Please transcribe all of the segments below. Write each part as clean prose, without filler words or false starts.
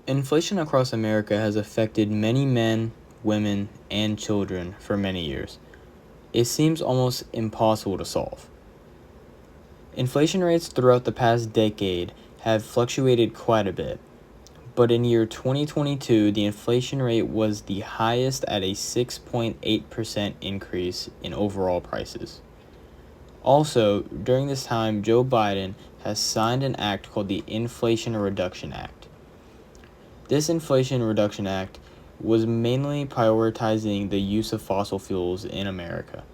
Inflation across America has affected many men, women, and children for many years. It seems almost impossible to solve. Inflation rates throughout the past decade have fluctuated quite a bit, but in year 2022, the inflation rate was the highest at a 6.8% increase in overall prices. Also, during this time, Joe Biden has signed an act called the Inflation Reduction Act. This Inflation Reduction Act was mainly prioritizing the use of fossil fuels in America,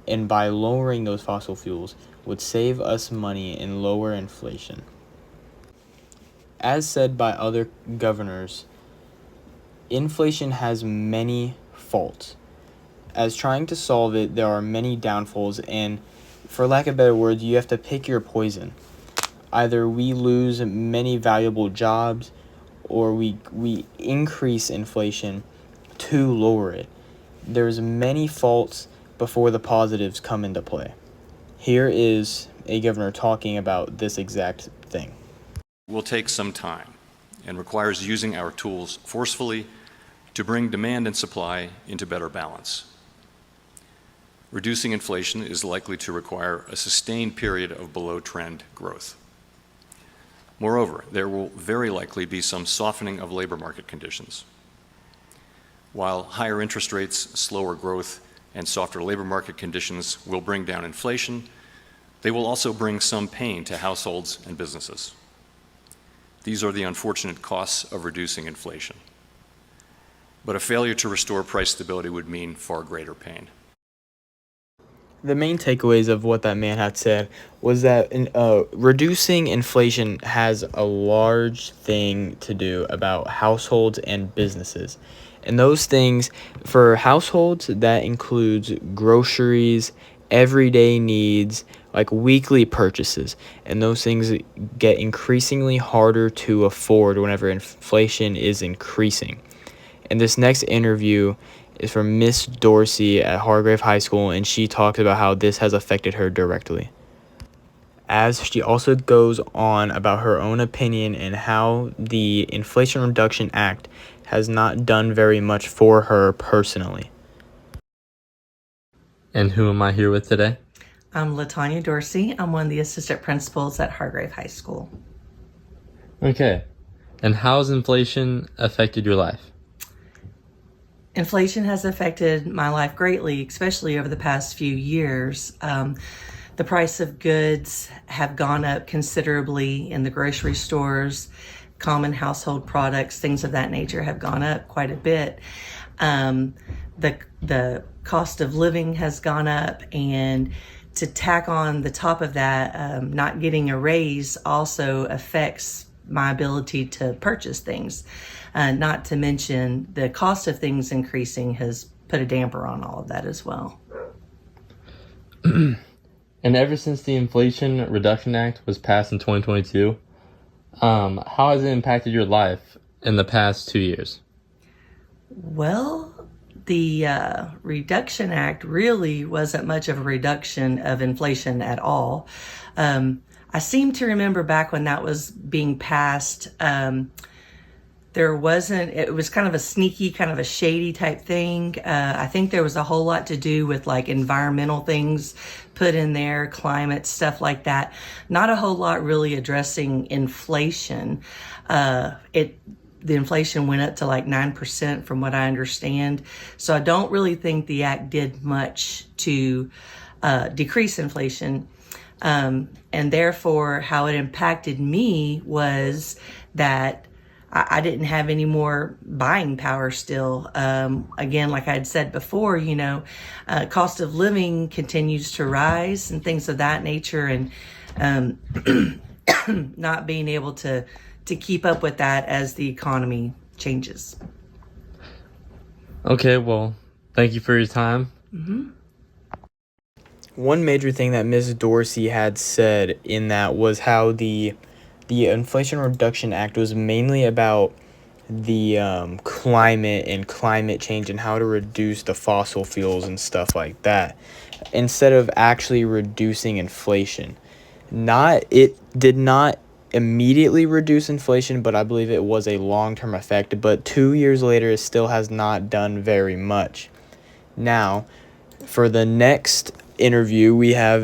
and by lowering those fossil fuels would save us money and lower inflation. As said by other governors, inflation has many faults. As trying to solve it, there are many downfalls, and for lack of better words, you have to pick your poison. Either we lose many valuable jobs, or we increase inflation to lower it. There's many faults before the positives come into play. Here is a governor talking about this exact thing. Will take some time and requires using our tools forcefully to bring demand and supply into better balance. Reducing inflation is likely to require a sustained period of below-trend growth. Moreover, there will very likely be some softening of labor market conditions. While higher interest rates, slower growth, and softer labor market conditions will bring down inflation, they will also bring some pain to households and businesses. These are the unfortunate costs of reducing inflation. But a failure to restore price stability would mean far greater pain. The main takeaways of what that man had said was that reducing inflation has a large thing to do about households and businesses. And those things, for households, that includes groceries, everyday needs, like weekly purchases. And those things get increasingly harder to afford whenever inflation is increasing. And this next interview is from Miss Dorsey at Hargrave High School, and she talks about how this has affected her directly. As she also goes on about her own opinion and how the Inflation Reduction Act has not done very much for her personally. And who am I here with today? I'm LaTanya Dorsey. I'm one of the assistant principals at Hargrave High School. Okay. And how has inflation affected your life? Inflation has affected my life greatly, especially over the past few years. The price of goods have gone up considerably in the grocery stores. Common household products, things of that nature, have gone up quite a bit. The cost of living has gone up, and to tack on the top of that, not getting a raise also affects my ability to purchase things. Not to mention the cost of things increasing has put a damper on all of that as well. And ever since the Inflation Reduction Act was passed in 2022, how has it impacted your life in the past 2 years? Well, the Reduction Act really wasn't much of a reduction of inflation at all. I seem to remember back when that was being passed, it was kind of a sneaky, kind of a shady type thing. I think there was a whole lot to do with like environmental things put in there, climate, stuff like that. Not a whole lot really addressing inflation. The inflation went up to like 9% from what I understand. So I don't really think the act did much to decrease inflation. And therefore, how it impacted me was that I didn't have any more buying power still. Again, like I had said before, cost of living continues to rise and things of that nature, and not being able to keep up with that as the economy changes. Okay, well, thank you for your time. Mm-hmm. One major thing that Ms. Dorsey had said in that was how the Inflation Reduction Act was mainly about the climate and climate change and how to reduce the fossil fuels and stuff like that, instead of actually reducing inflation. It did not immediately reduce inflation, but I believe it was a long-term effect. But 2 years later, it still has not done very much. Now, for the next interview, we have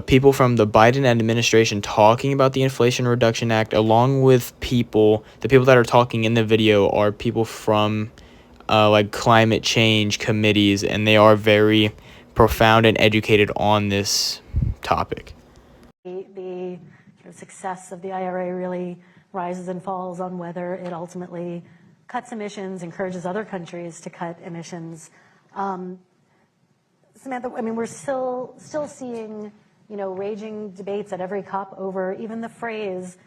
people from the Biden administration talking about the Inflation Reduction Act, along with the people that are talking in the video are people from like climate change committees, and they are very profound and educated on this topic. The success of the IRA really rises and falls on whether it ultimately cuts emissions, encourages other countries to cut emissions. Samantha, I mean, we're still seeing, raging debates at every COP over even the phrase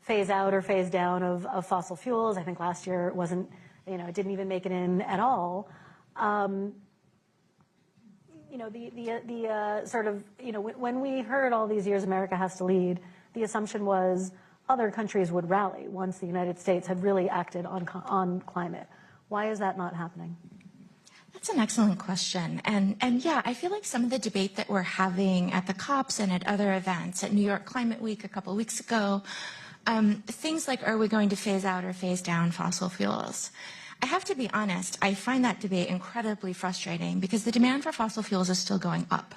phase out or phase down of fossil fuels. I think last year it wasn't, it didn't even make it in at all. When we heard all these years America has to lead, the assumption was other countries would rally once the United States had really acted on climate. Why is that not happening? That's an excellent question. And yeah, I feel like some of the debate that we're having at the COPs and at other events, at New York Climate Week a couple of weeks ago, things like, are we going to phase out or phase down fossil fuels? I have to be honest, I find that debate incredibly frustrating because the demand for fossil fuels is still going up.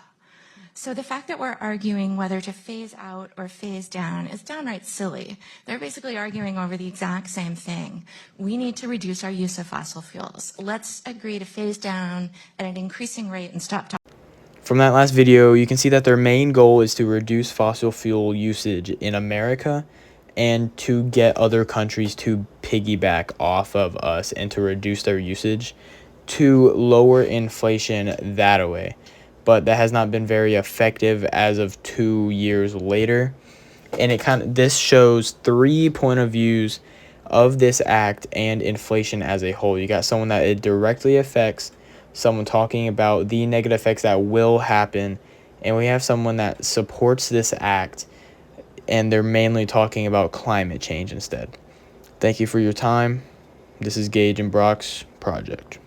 So the fact that we're arguing whether to phase out or phase down is downright silly. They're basically arguing over the exact same thing. We need to reduce our use of fossil fuels. Let's agree to phase down at an increasing rate and stop talking. From that last video, you can see that their main goal is to reduce fossil fuel usage in America and to get other countries to piggyback off of us and to reduce their usage to lower inflation that way. But that has not been very effective as of 2 years later. And this shows 3 point of views of this act and inflation as a whole. You got someone that it directly affects, someone talking about the negative effects that will happen, and we have someone that supports this act, and they're mainly talking about climate change instead. Thank you for your time. This is Gage and Brock's project.